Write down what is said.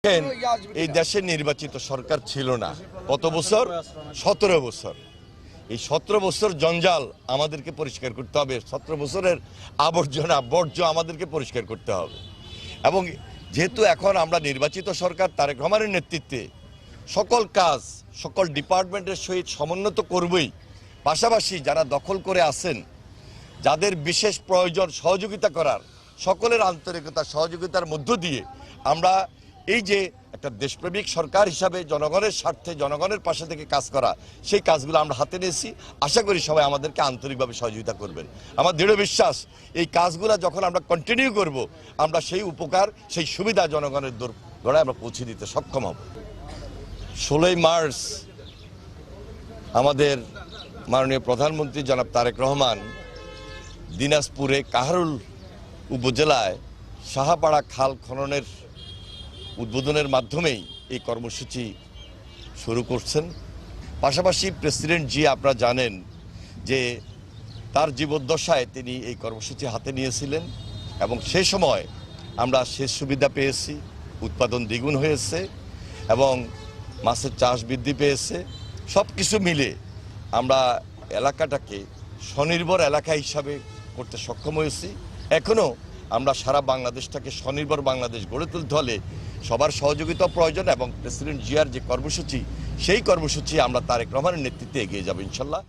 এই দেশে নির্বাচিত সরকার ছিল না কত বছর 17 বছর। এই 17 বছর জঞ্জাল আমাদেরকে পরিষ্কার করতে হবে, 17 বছরের আবর্জনা বর্জ্য আমাদেরকে পরিষ্কার করতে হবে। এবং যেহেতু এখন আমরা নির্বাচিত সরকার তারেক রহমানের নেতৃত্বে সকল কাজ সকল ডিপার্টমেন্টের সহিত সমন্বিত করবই। পাশাপাশি যারা দখল করে আছেন, যাদের বিশেষ প্রয়োজন সহযোগিতা করার, সকলের আন্তরিকতা সহযোগিতার মধ্য দিয়ে আমরা এই যে একটা দেশপ্রেমিক সরকার হিসাবে জনগণের স্বার্থে জনগণের পাশে থেকে কাজ করা, সেই কাজগুলো আমরা হাতে নিয়েছি। আশা করি সবাই আমাদেরকে আন্তরিকভাবে সহযোগিতা করবেন। আমার দৃঢ় বিশ্বাস এই কাজগুলো যখন আমরা কন্টিনিউ করব, আমরা সেই উপকার সেই সুবিধা জনগণের দোরগোড়ায় আমরা পৌঁছে দিতে সক্ষম হব। 16ই মার্চ আমাদের মাননীয় প্রধানমন্ত্রী জনাব তারেক রহমান দিনাজপুরে কাহারুল উপজেলায় সাহাপাড়া খাল খননের উদ্বোধনের মাধ্যমেই এই কর্মসূচি শুরু করছেন। পাশাপাশি প্রেসিডেন্ট জি আপনারা জানেন যে তার জীবদ্দশায় তিনি এই কর্মসূচি হাতে নিয়েছিলেন এবং সেই সময় আমরা সেচ সুবিধা পেয়েছি, উৎপাদন দ্বিগুণ হয়েছে এবং মাছের চাষ বৃদ্ধি পেয়েছে। সব কিছু মিলে আমরা এলাকাটাকে স্বনির্ভর এলাকা হিসাবে করতে সক্ষম হয়েছি। এখনও আমরা সারা বাংলাদেশটাকে স্বনির্ভর বাংলাদেশ গড়ে তুলতে হলে সবার সহযোগিতা প্রয়োজন এবং প্রেসিডেন্ট জিয়ার যে কর্মসূচি, সেই কর্মসূচি আমরা তারেক রহমানের নেতৃত্বে এগিয়ে যাব ইনশাল্লাহ।